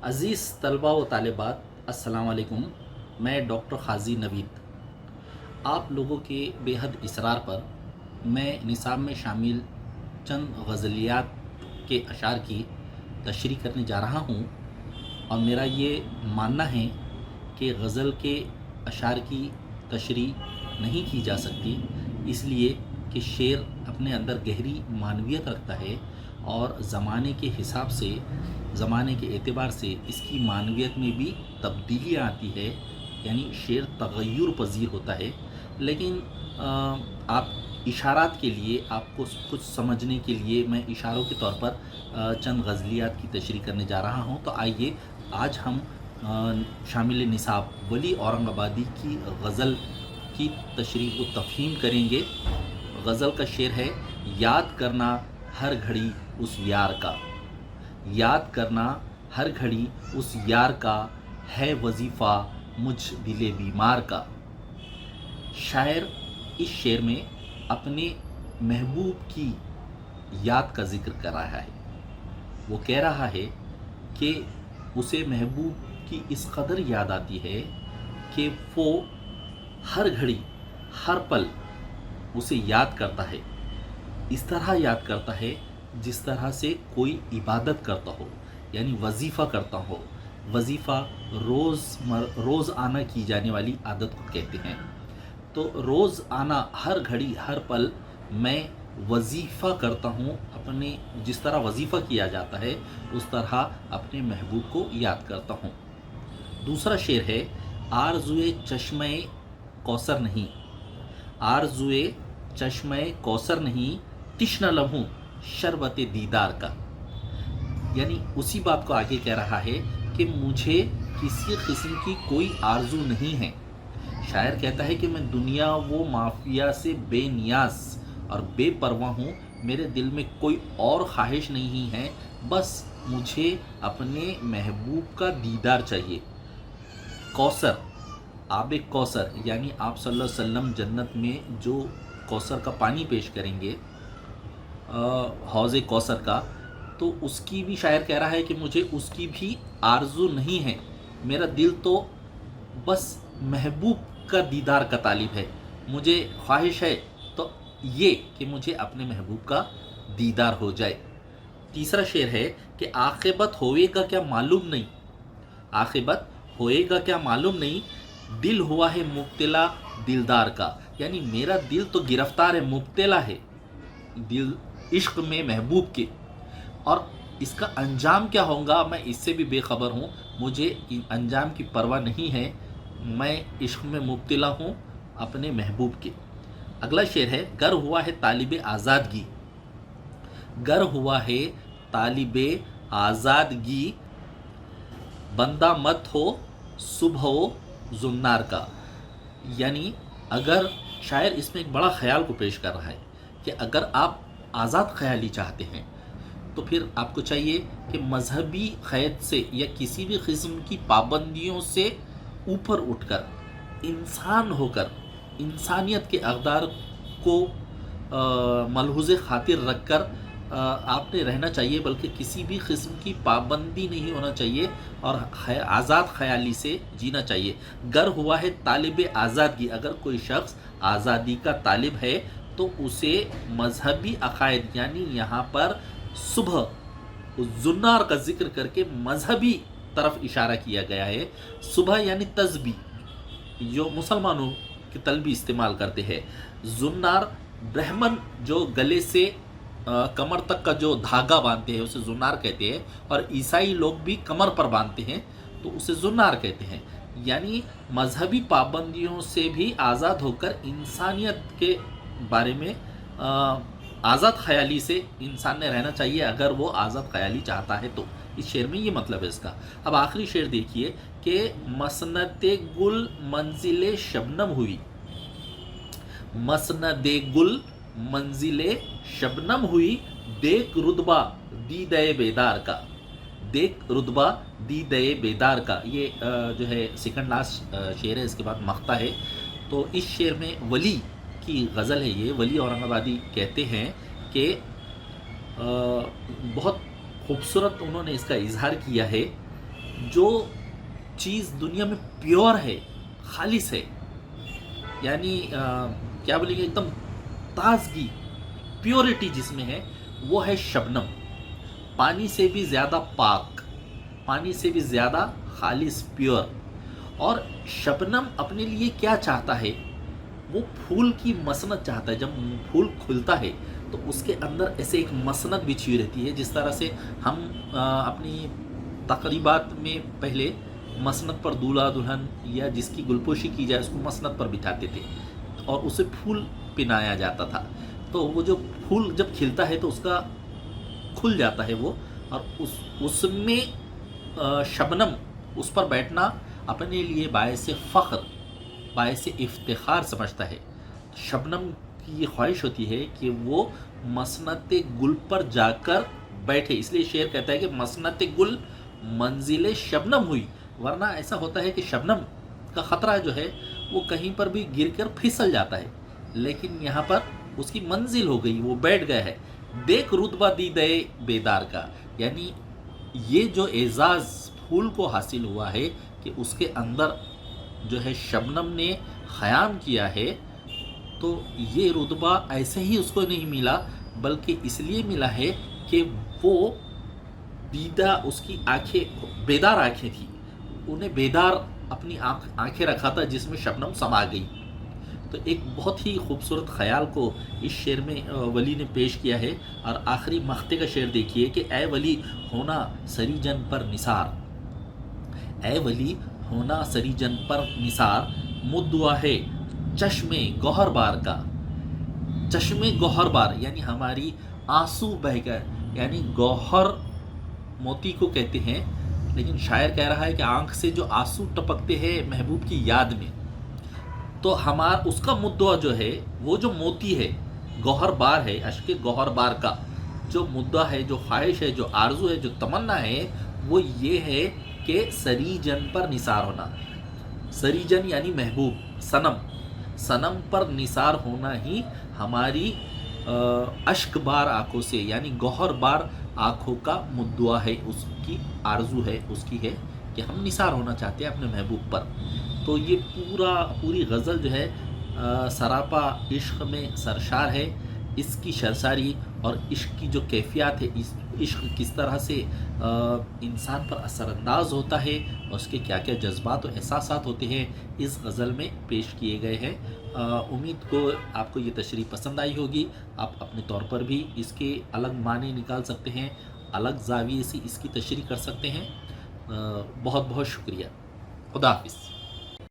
अज़ीज़ तलबा व तालिबात, अस्सलाम वालेकुम। मैं डॉक्टर ख़ाज़ी नवीद आप लोगों के बेहद इसरार पर मैं निसाब में शामिल चंद गज़लियात के अशार की तशरीह करने जा रहा हूँ। और मेरा ये मानना है कि गज़ल के अशार की तशरीह नहीं की जा सकती, इसलिए कि शेर अपने अंदर गहरी मानवियत रखता है और ज़माने के हिसाब से, ज़माने के एतबार से इसकी मानवियत में भी तब्दीलियाँ आती है, यानी शेर तग़य्युर पज़ीर होता है। लेकिन आप इशारात के लिए, आपको कुछ समझने के लिए मैं इशारों के तौर पर चंद गज़लियात की तशरीह करने जा रहा हूँ। तो आइए आज हम शामिल निसाब वली औरंगाबादी की गज़ल की तशरीह व तफ़हीम करेंगे। गज़ल का शेर है, याद करना हर घड़ी उस यार का, याद करना हर घड़ी उस यार का, है वजीफ़ा मुझ दिले बीमार का। शायर इस शेर में अपने महबूब की याद का ज़िक्र कर रहा है। वो कह रहा है कि उसे महबूब की इस कदर याद आती है कि वो हर घड़ी हर पल उसे याद करता है। इस तरह याद करता है जिस तरह से कोई इबादत करता हो, यानी वजीफ़ा करता हो। वजीफ़ा रोज़ आना की जाने वाली आदत को कहते हैं। तो रोज़ आना, हर घड़ी हर पल मैं वजीफ़ा करता हूँ, अपने जिस तरह वजीफ़ा किया जाता है उस तरह अपने महबूब को याद करता हूँ। दूसरा शेर है, आरज़ुए चश्मे कौसर नहीं, आरज़ुए चश्मे कौसर नहीं, तिश्न लम्हूं शरबत दीदार का। यानी उसी बात को आगे कह रहा है कि मुझे किसी किस्म की कोई आरजू नहीं है। शायर कहता है कि मैं दुनिया वो माफिया से बेनियाज और बेपरवाह हूँ, मेरे दिल में कोई और ख्वाहिश नहीं है, बस मुझे अपने महबूब का दीदार चाहिए। कौसर, आब कौसर, यानी आप सल्लल्लाहु अलैहि वसल्लम जन्नत में जो कौसर का पानी पेश करेंगे, हौज़ कौसर का, तो उसकी भी शायर कह रहा है कि मुझे उसकी भी आरजू नहीं है, मेरा दिल तो बस महबूब का दीदार का तालिब है। मुझे ख्वाहिश है तो ये कि मुझे अपने महबूब का दीदार हो जाए। तीसरा शेर है कि आखिबत होएगा क्या मालूम नहीं, आखिबत होएगा क्या मालूम नहीं, दिल हुआ है मुब्तला दिलदार का। यानी मेरा दिल तो गिरफ्तार है, मुब्तला है दिल इश्क में महबूब के, और इसका अंजाम क्या होगा मैं इससे भी बेखबर हूँ, मुझे अंजाम की परवाह नहीं है, मैं इश्क में मुब्तला हूँ अपने महबूब के। अगला शेर है, गर हुआ है तालिब आज़ादगी, गर हुआ है तालिब आज़ादगी, बंदा मत हो सुबह हो जुन्नार का। यानी अगर शायर इसमें एक बड़ा ख्याल को पेश कर रहा है कि अगर आप आज़ाद ख्याली चाहते हैं तो फिर आपको चाहिए कि मजहबी क़ैद से या किसी भी किस्म की पाबंदियों से ऊपर उठकर, इंसान होकर, इंसानियत के अक़दार को मलहूज़ खातिर रखकर आपने रहना चाहिए, बल्कि किसी भी किस्म की पाबंदी नहीं होना चाहिए और आज़ाद ख़याली से जीना चाहिए। गर हुआ है तालिब आज़ादगी, अगर कोई शख्स आज़ादी का तालिब है तो उसे मजहबी अक़ायद, यानी यहाँ पर सुबह जुन्नार का जिक्र करके मजहबी तरफ इशारा किया गया है। सुबह यानी तस्बी, जो मुसलमानों के तलबी इस्तेमाल करते हैं। जुन्नार ब्राह्मण जो गले से कमर तक का जो धागा बांधते हैं उसे जुन्नार कहते हैं, और ईसाई लोग भी कमर पर बांधते हैं तो उसे जुन्नार कहते हैं। यानी मजहबी पाबंदियों से भी आज़ाद होकर इंसानियत के बारे में आज़ाद ख्याली से इंसान ने रहना चाहिए, अगर वो आज़ाद ख्याली चाहता है तो। इस शेर में ये मतलब है इसका। अब आखिरी शेर देखिए कि मसनदे गुल मंजिले शबनम हुई, मसनदे गुल मंजिले शबनम हुई, देख रुतबा दीदे बेदार का, देख रुतबा दीदे बेदार का। ये जो है सेकंड लास्ट शेर है, इसके बाद मख्ता है। तो इस शेर में वली की गज़ल है, ये वली औरंगाबादी कहते हैं कि बहुत खूबसूरत उन्होंने इसका इजहार किया है। जो चीज़ दुनिया में प्योर है, खालिस है, यानी क्या बोलेंगे, एकदम ताजगी, प्योरिटी जिसमें है, वो है शबनम। पानी से भी ज़्यादा पाक, पानी से भी ज़्यादा खालिस, प्योर। और शबनम अपने लिए क्या चाहता है, वो फूल की मसनत चाहता है। जब फूल खुलता है तो उसके अंदर ऐसे एक मसनत बिछी हुई रहती है, जिस तरह से हम अपनी तकरीबात में पहले मसनत पर दूल्हा दुल्हन या जिसकी गुलपोशी की जाए उसको मसनत पर बिठाते थे और उसे फूल पिनाया जाता था। तो वो जो फूल जब खिलता है तो उसका खुल जाता है वो, और उसमें शबनम उस पर बैठना अपने लिए बायस फ़ख्र, बायस इफ्तिखार समझता है। शबनम की ये ख्वाहिश होती है कि वो मसनत गुल पर जाकर बैठे, इसलिए शेर कहता है कि मसनत गुल मंजिल शबनम हुई। वरना ऐसा होता है कि शबनम का ख़तरा जो है वो कहीं पर भी गिरकर फिसल जाता है, लेकिन यहाँ पर उसकी मंजिल हो गई, वो बैठ गया है। देख रुतबा दी दे बेदार का, यानी ये जो एजाज़ फूल को हासिल हुआ है कि उसके अंदर जो है शबनम ने ख़याम किया है, तो ये रुतबा ऐसे ही उसको नहीं मिला, बल्कि इसलिए मिला है कि वो दीदा, उसकी आंखें बेदार आंखें थी, उन्हें बेदार अपनी आंखें रखा था जिसमें शबनम समा गई। तो एक बहुत ही खूबसूरत ख़याल को इस शेर में वली ने पेश किया है। और आखिरी मख्ते का शेर देखिए कि ए वली होना सरीजन पर निसार, ए वली होना सरीजन पर निसार, मुद्दुआ है चश्मे गौहर बार का। चश्मे गौहर बार यानी हमारी आंसू बह गए, यानी गौहर मोती को कहते हैं, लेकिन शायर कह रहा है कि आंख से जो आंसू टपकते हैं महबूब की याद में, तो हमार उसका मुद्दा जो है, वो जो मोती है, गौहर बार है, अश्क गौहर बार का जो मुद्दा है, जो ख्वाहिश है, जो आरजू है, जो तमन्ना है, वो ये है कि सरीजन पर निसार होना। सरीजन यानी महबूब, सनम, सनम पर निसार होना ही हमारी अश्क बार आँखों से, यानी गौहर बार आँखों का मुद्दा है, उसकी आरजू है, उसकी है कि हम निसार होना चाहते हैं अपने महबूब पर। तो ये पूरी गज़ल जो है सरापा इश्क में सरशार है। इसकी सरसारी और इश्क की जो कैफियत है, इस इश्क किस तरह से इंसान पर असरअंदाज होता है और उसके क्या क्या जज्बात और एहसासात होते हैं, इस गज़ल में पेश किए गए हैं। उम्मीद को आपको ये तशरीह पसंद आई होगी। आप अपने तौर पर भी इसके अलग माने निकाल सकते हैं, अलग ज़ाविये से इसकी तशरीह कर सकते हैं। बहुत बहुत शुक्रिया। खुदा हाफिज़।